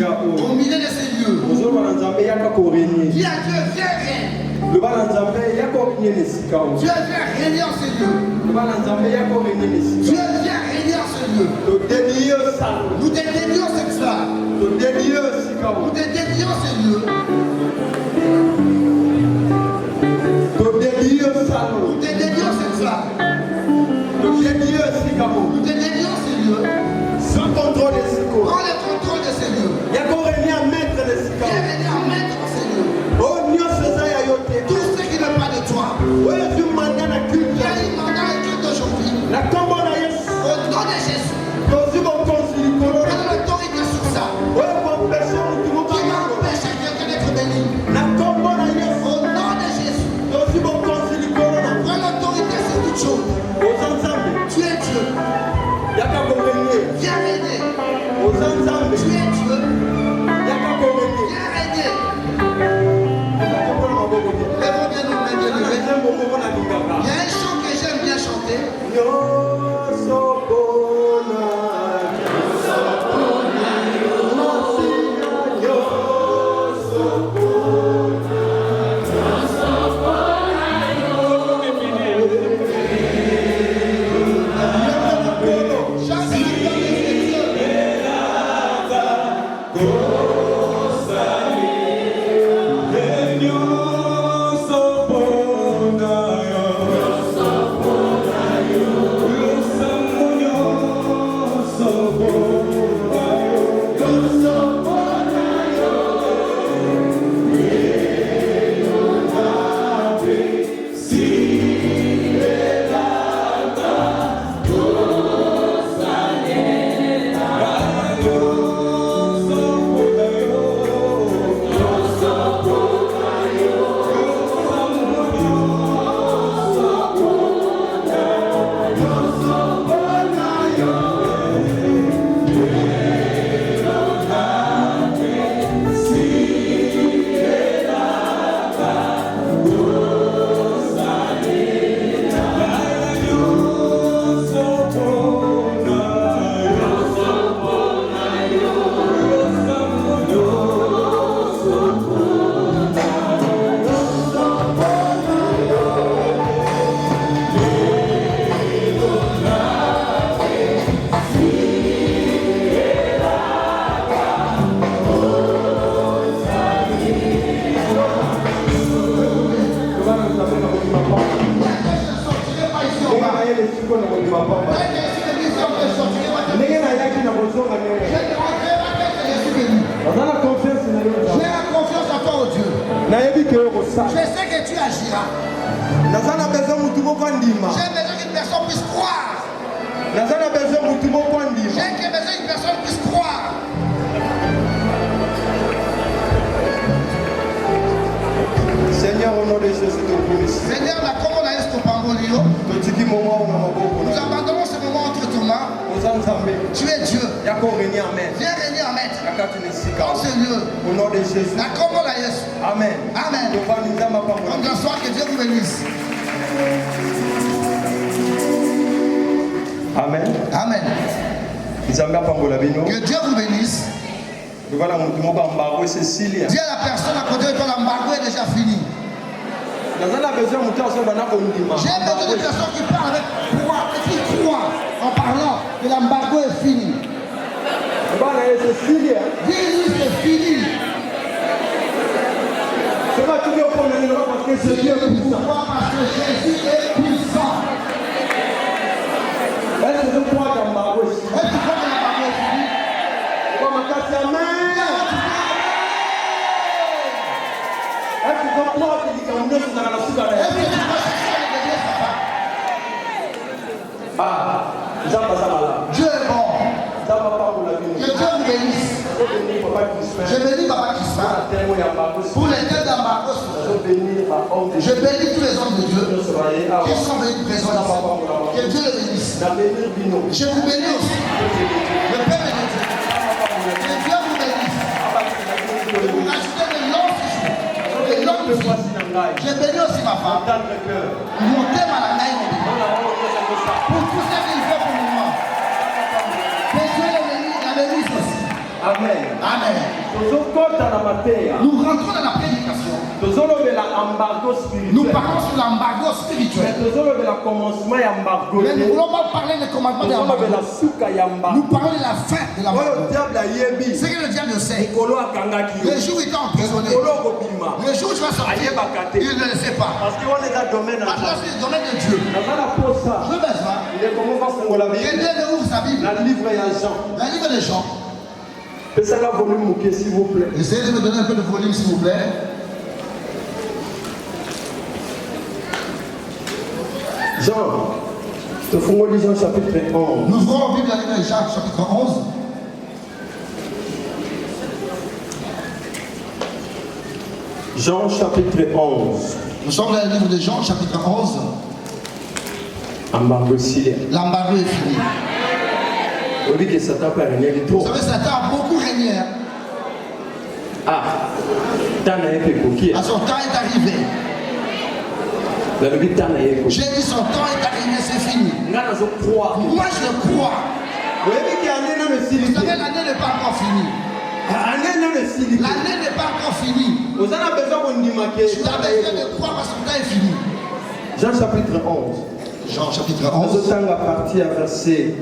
au milieu de ces lieux. Dis à Dieu, viens règne. Dieu vient régner en ces lieux. Dieu vient régner en ces lieux. Nous te dédions cette soir. Nous te dédions ces lieux. Nous te dédions cette soir. Nous te dédions ces lieux. Sans contrôle des secours. Prends le contrôle de ces lieux. Il y a qu'au régner à mettre les secours. Viens régner en maître dans ces lieux. Oh, Dieu, c'est ça, il y a tout ce qui n'est pas de toi. Oui, tu m'as donné la culte. Il y a une mandat de culte d'aujourd'hui. La combo na Yesu. Au nom de Jésus. Tosi bon conseil. Prends l'autorité sur ça. Oui, mon péché, tu m'as Qui m'empêche à quelqu'un d'être béni. La combo na Yesu. Au nom de Jésus. Tosi bon conseil. Prends l'autorité sur toute chose. Aux ensembles. Tu es Dieu. Yaka Bomeni. Viens régner. Aux ensembles. Tu es Dieu. Yaka Bomeni. Viens régner. Il y a un chant que j'aime bien chanter. Je sais que tu agiras. J'ai besoin qu'une personne puisse croire. J'ai besoin qu'une personne puisse croire. Seigneur, au nom de Jésus, Seigneur, la commande à est Pambolio. Nous abandonnons ce moment entre tes mains. Tu es Dieu. Viens régner en maître. Dans ce lieu. Au nom de Jésus. La commande à Yesu. Amen. Amen. Donc la soirée, que Dieu vous bénisse. Amen. Amen. Que Dieu vous bénisse. Dis à la personne à côté de toi, l'embargo est déjà fini. J'ai besoin de personnes qui parlent avec foi et qui croient en parlant que l'embargo est fini. Dis-lui, c'est fini. C'est pas tout le monde parce que c'est Dieu le pouvoir, parce que Jésus est puissant. Est-ce que tu crois que l'embargo est fini? Est-ce que tu crois que l'embargo est fini? Comme un est-ce que tu crois que les Camerounais sont dans la soupe à l'air? Est-ce que tu crois que c'est le Dieu Dieu est bon. Que Dieu vous bénisse. Je bénis Papa Kisma. Pour les têtes d'embargo, je bénis tous les hommes de Dieu qui sont venus présents ici. Que Dieu les bénisse. Je vous bénis aussi. Le Père de Dieu. Que Dieu vous bénisse. Vous rajoutez de longs jours. Je bénis aussi ma femme. Mon thème à la naïve. Pour tout ce qu'il fait pour moi. Que Dieu la bénisse aussi. Amen. Amen. Nous rentrons dans la prédication. Nous parlons sur l'embargo spirituel. Mais nous ne voulons pas parler du commandement de l'embargo. Nous parlons de la fin de l'embargo. Ce que le diable sait. Le jour où il est emprisonné, le jour où tu vas sortir, il ne le sait pas. Parce que c'est le domaine de Dieu. Je veux besoin. Quelqu'un ouvre sa Bible. La livre de Jean. S'il vous plaît. Essayez de me donner un peu de volume, s'il vous plaît. Jean, Jean chapitre 11. Nous ouvrons la Bible de Jean chapitre 11. Jean chapitre 11. Nous sommes dans le livre de Jean chapitre 11. L'embargo est fini. On dit que Satan peut régner de trop. Vous savez, Satan a beaucoup régné. Ah, à son temps est arrivé. J'ai dit son temps est arrivé, c'est fini. Moi je le crois. Vous savez, l'année n'est pas encore finie. L'année n'est pas encore finie. Tu as besoin de croire parce que son temps est fini. Jean chapitre 11. Jean chapitre 11. À partir du verset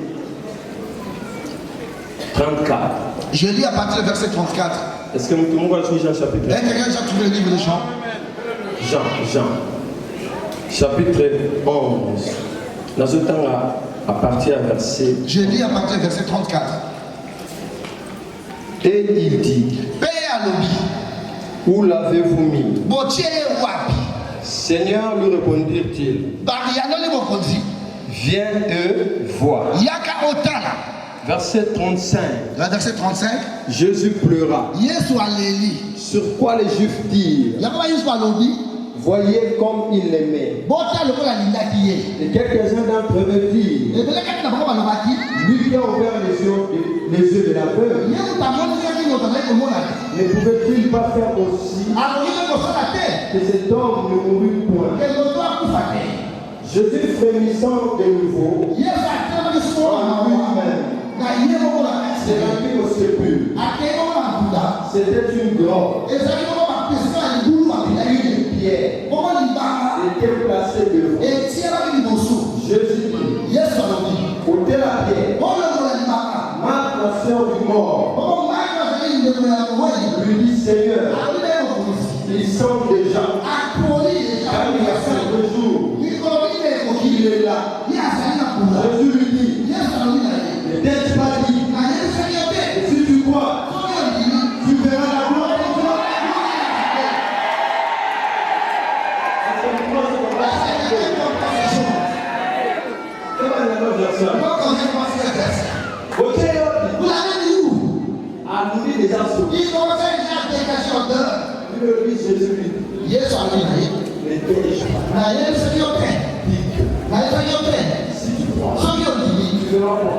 34. Je lis à partir du verset 34. Est-ce que nous pouvons trouver Jean chapitre 11? Quelqu'un a trouvé le livre de Jean? Jean. Chapitre 11. Dans ce temps à partir du verset. Je lis à partir du verset 34. Et il dit. Où l'avez-vous mis? Seigneur, lui répondirent-ils. Viens et vois. Verset 35. Verset 35. Jésus pleura. Sur quoi les Juifs dirent. Voyez comme il l'aimait. Et quelques-uns d'entre eux dirent. Lui qui a ouvert les yeux de l'aveugle. Ne pouvait-il pas faire aussi que cet homme ne mourut point? Jésus frémissant de nouveau en lui-même s'est rendu au sépulcre. C'était une grotte. Une pierre était placée devant. Jésus dit, ôtez la pierre. Marc, la sœur du mort, lui dit, Seigneur, il semble déjà, car il y a 5 jours qu'il est là. Jésus lui dit, ne t'ai-je pas dit, et si tu crois, tu verras la gloire de Dieu. Vous l'avez dit où? À nous dire des assauts. Il commençait déjà à dégager d'heure. Jésus lui dit, Yes, ne t'ai-je pas si tu crois, tu verras quoi?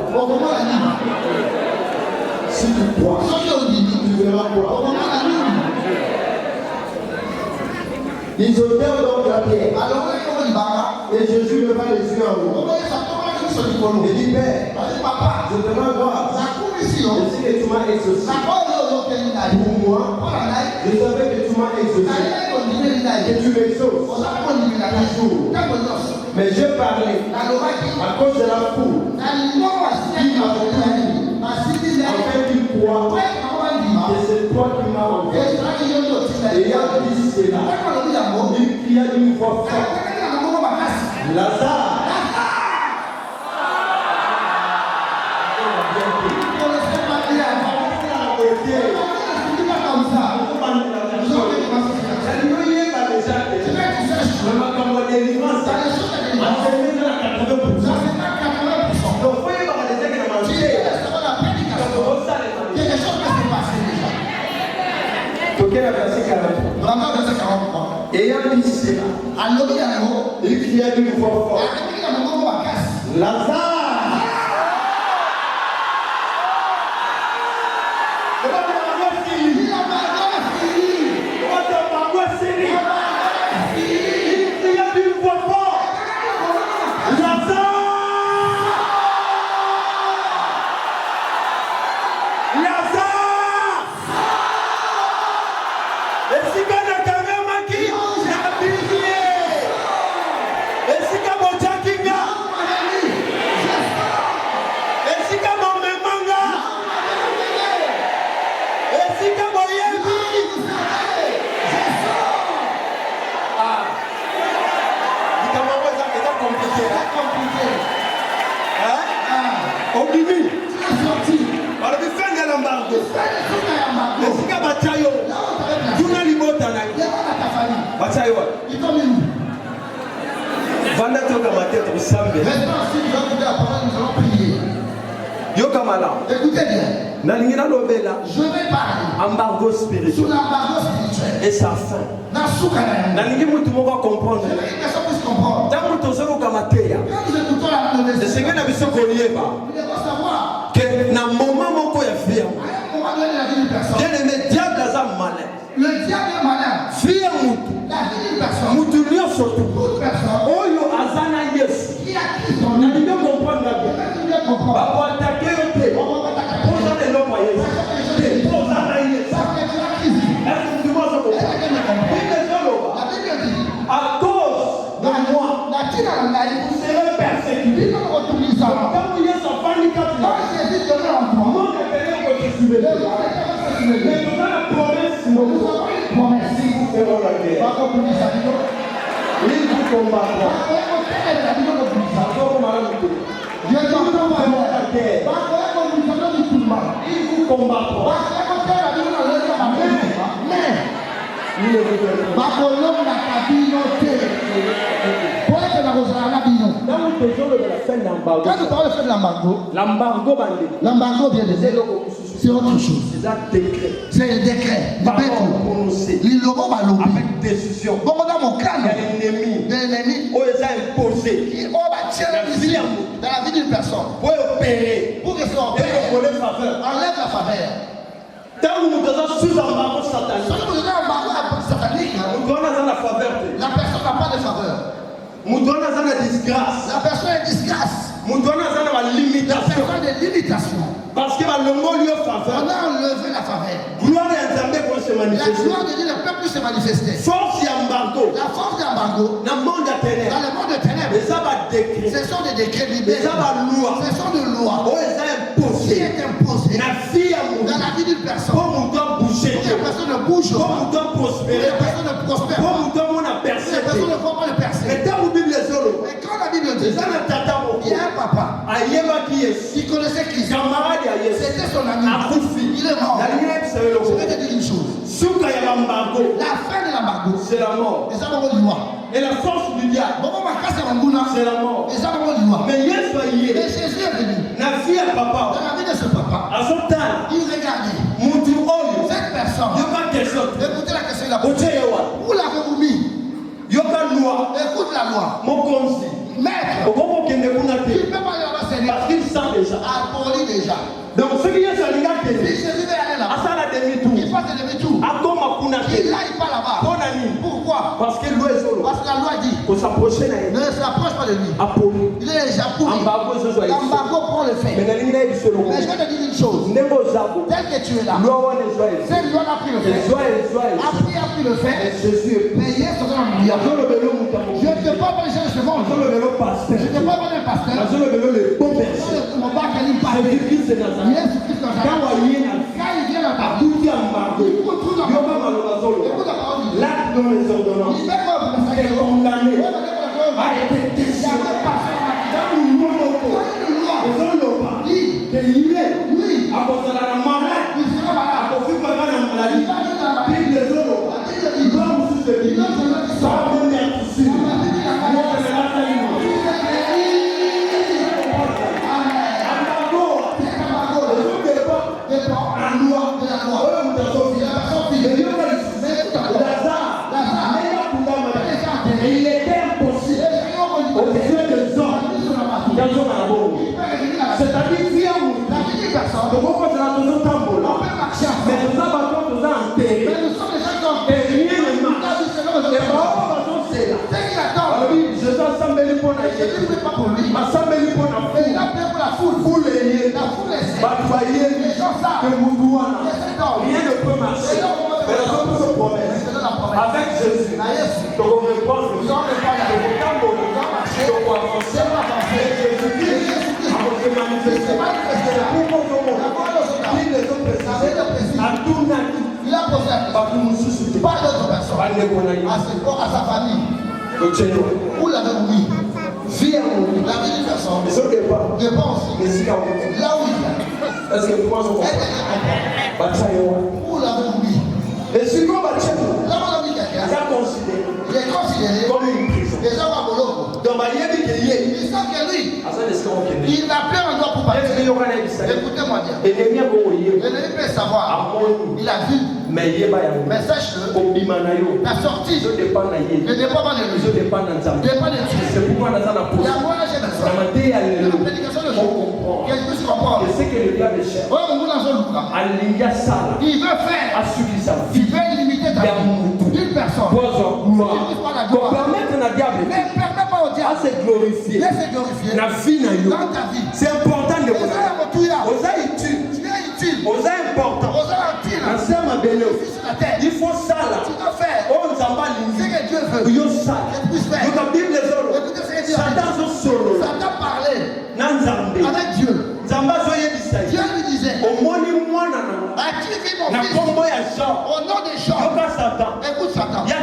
Si tu crois, tu verras quoi? Ils ôtèrent donc la pierre. Et Jésus leva les yeux en haut. Il dit, Père, je te rends grâce. Et si que tu m'as exaucé pour moi, je savais que tu m'as exaucé. Que tu m'exauces toujours. Mais je parlais à cause de la foule qui m'a pris, afin qu'il croie que c'est toi qui m'as envoyé. Et ayant dit cela, il cria d'une voix forte, Lazare, ayant dit cela, il cria d'une voix forte, Lazare, Lazare, Obimi. Tu es sorti. Alors, il fait de l'embargo. Tu fais des trucs à Yambago. Mais si tu as Batayo, Là où tu avais placé. tu n'as l'imota. Les gens à ta famille. Batayo. Ils t'ont mis où? Vanda toka matete usambe. Maintenant, si nous allons la parole, nous allons prier. Yo kamala. Écoutez bien. Nalingina lobela. Je vais parler Embargo sur spirituel. l'embargo spirituel. Et sa fin. Dans Soukana. Nalingi mutu moko comprendre. Je veux que personne puisse comprendre. Tango tozolo kamateya. Quand nous écoutons la Le message, Seigneur na biso koyeba. nous devons savoir Que na moment moko ya vie. à un moment donné la vie d'une personne. Bien aimé, diable aza malin. Le diable est malin. Vie ya mutu. La vie d'une personne. Mutu nyonso tu. Toute personne Oyo aza na Yesu. qui a Christ en lui. Nalingi comprendre na bien. Tu dois comprendre. Bako attaquer yo te. On va t'attaquer. Poza lelo kwa Yesu. Poza na Yesu. Parce que tu as Christ. Est-ce que tu vois ce que Est-ce que tu me comprends? Il est solo. La Bible dit, À cause de moi, la tina na ngai, vous serez persécutés. il faut retourner ça. Quand vous y êtes en panique, Quand Jésus donnait en toi, moi, je vais vous suivre. le monde était pas Mais sécurisé. nous avons la promesse, Nous avons une promesse. si vous ferez la guerre, Pas comme nous savons. il vous combattra. Dieu t'en Ferez la guerre, il vous combattra. Mais Il ne vous verra pas. bakolonga kabino te po ete nakozala na bino. Dans le besoin de la fin d'embargo, Quand nous parlons de faire de l'embargo, l'embargo bandé, l'embargo vient de c'est dire, c'est autre chose. c'est un décret. C'est le décret. Parole prononcée Lilobo balobi. avec décision. Bongo dans mon Il y crâne, a l'ennemi. l'ennemi Où ils ont imposé. qui bâtir dans la vie d'une personne. Pour opérer. Pour que ce soit Et le volet faveur. enlève la faveur. Tant que nous faisons sous embargo satanique, Celui qui vous donne un embargo satanique, nous donnons la faveur. la personne n'a pas de faveur. Nous donnons la disgrâce. La personne est disgrâce. Nous donnons la La limitation. personne est limitation. Parce que le mot lui On faveur. a enlevé la faveur. Gloire et Nzambe pour se La manifester. gloire de Dieu ne peut plus se manifester. Force et embargo. La force d'embargo Dans le monde de dans ténèbres. le monde de ténèbres, Les abats décrits. ce sont des décrets Les libérés. abats lois. Ce sont des lois Où ils ont qui imposé. est imposée La vie à dans mourir. la vie d'une personne. Pour nous doit bouger. Pour que la personne ne bouge Pour pas. nous doit Pour que prospérer. la personne ne prospère Pour pas. nous doit mon Pour que la apercevoir. personne ne voit pas le percer. Mais tant que Bible les solo. Et quand la Bible dit, Les gens tata il y a un papa ayeba qui est qui connaissait Christ. camarade ya Yesu. C'était son ami. Akufi. Il est mort. La ligne est Je vais te dire une chose. Suka ya bambago. La fin de l'embargo, C'est la mort. les hommes vont loi. Et la force du diable, Bon, ma casse à mon c'est la mort. les hommes vont loi. Mais Yesu Et aye. Jésus est venu. Na vie ya Dans papa. la vie de ce papa, À son temps, il regardait mutu oyo. cette personne. Yoka question. Écoutez la question, il a posé. Oche yewa. Où l'avez-vous mis? Yoka loi. Écoute la loi. Mokonzi. Maître, Okoko kende kuna tu ne te. peux pas y avoir Seigneur. Parce qu'il sent déjà. Aboli déjà. Donc ce qui est sur l'inga Si kende. Jésus veut aller là-bas, Asala demi-tour. il fasse le demi-tour. Akoma kuna Il te. n'aille pas là-bas. Bonani. Pourquoi? Parce que loi est solo. Parce que la loi dit, Pour s'approcher na ne s'approche pas de lui. Apollo. Il est déjà pourri. Embargo ezozo ya Yesu. L'embargo prend le fait. Mais na linga ye bisolo. Mais je vais te dire une chose. Ndenge ozabo. Tel que tu es là, Loi wana ezwa Yesu. cette loi a pris le fait. Ezwa Yesu. Après a pris le Et fait. Jésus est Mais hier, c'est un milliard. azolobelo mutu ya Je ne te parle pas des gens de ce monde. azolobelo pasteur. Je ne te parle pas d'un pasteur. azolobelo le bon berger. Mon bac, il parle. Jésus-Christ de Nazareth. Yesu Christ dans Quand sa waye na Quand il vient là-bas, akuti embargo. Yoka maloba zolo. écoute la parole de Dieu. L'acte dans les ordonnances. Il fait quoi pour ça? est condamné. Ouais, mais la parole A été il y décidé. a même pas fait. Dans le monoko. Il y a une loi. Ozoloba. Oui. Que yile. Oui. Akozala na malade. Il sera malade. Akofika na maladie. Il va aller dans la Bible ezoloba. Il Loi mosusu ebi. Saa meme ya kusini. Moto melata lino. Il était impossible aux yeux des hommes c'est-à-dire si on mais nous avons besoin d'enterrer et rien ne marche et je dois s'embellir pour la s'embellir pour la foule et batailler que nous rien ne peut marcher mais la seule chose promesse avec Jésus donc on répond de vos tambours donc on avancer Jésus-Christ a se manifester pour mon monde qui les ont précisés à tout natif Il a posé la question. pas pour nous susciter Pas d'autres personnes. pas les connaître À sa famille. donc c'est nous Où l'avez-vous mis? vie à mon La vie d'une personne mais ce n'est pas dépend aussi mais si quand là où il est. est-ce que tout le monde se comprend Où l'avez oublié? et si on va chez nous Là où on a mis quelqu'un, il il est considéré comme une prison des gens à Boloko. donc il y a des qui Ils savent que lui, il n'a plus un droit pour partir. Écoutez-moi bien. L'ennemi peut savoir. Il a vu. Mais sache-le, la sortie ne dépend pas de lui. Dépend de Dieu. C'est pourquoi il y a moi, j'ai besoin. La prédication de jour. Qu'elle puisse comprendre. c'est que le diable cherche Il veut faire. Il veut limiter ta vie. Une personne. Pour permettre à diable ne permet pas au diable à se glorifier de se glorifier dans ta vie. c'est important de connaître. Important. Il faut ça là. On s'en va C'est que Dieu veut. Donc la Bible est Satan parlait avec Dieu. Dieu lui disait, active mon fils au nom de Jean. Écoute Satan. Lui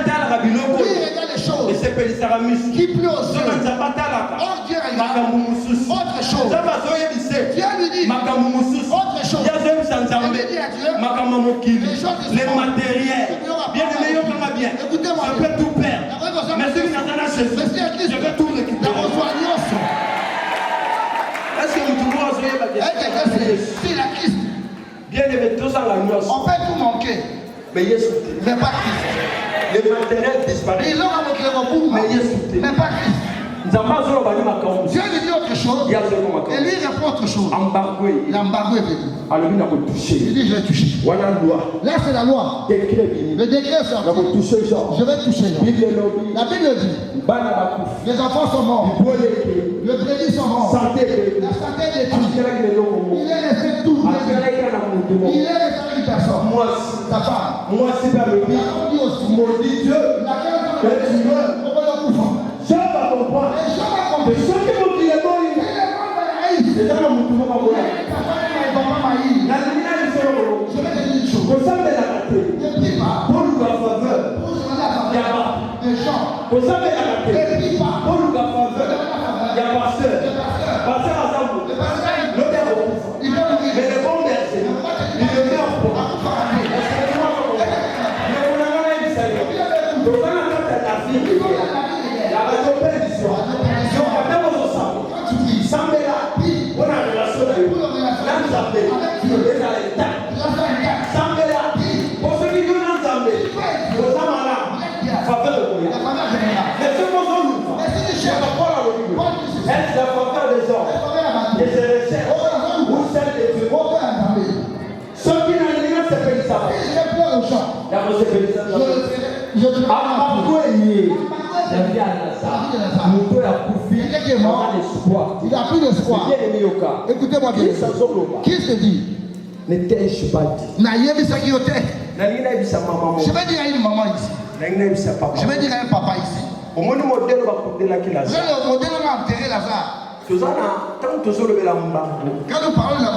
regarde les choses qui pleut aux yeux. Or Dieu regarde autre chose. Dieu lui dit autre chose. Il lui dit à Dieu les matériels. Bien aimé, écoutez-moi. Je peux tout perdre. Mais si vous êtes dans Jésus, je vais tout récupérer. Est-ce que vous trouvez c'est la Christ. Bien aimé, tous en la nuance. On peut tout manquer. Mais Jésus. Mais pas Christ. Les matériels disparaissent. Ils ont manqué mais Jésus. Mais pas Christ. Dieu lui dit autre chose. Et lui répond autre chose. L'embargo est venu. Il dit je vais toucher. Là c'est la loi. Le décret est sorti. Je vais toucher. La Bible dit les enfants sont morts. Le brebis sont morts. La santé est détruite. Il est resté tout. Il est resté une personne. Ta femme. Moi c'est pas le dit aussi. Maudit Dieu. Laquelle tu veux. On va le couvrir. Je vais comprendre. Et je vais comprendre. Ce qui vous dit est bon. C'est dans le mouvement. Je vais te dire une chose. Ne prie pas. Pour le faveur. Pour demander la faveur des gens. Ne prie pas. Pour le faveur. Il y a pasteur. Pasteur à Zambou. L'autre est au Il veut mourir. mais le bon berger, il le met en pont. Il a plus d'espoir. Écoutez-moi bien. Qui se dit? Je vais dire à une maman ici. Je vais dire à un papa ici. Le modèle va enterrer Lazare. Quand nous parlons de la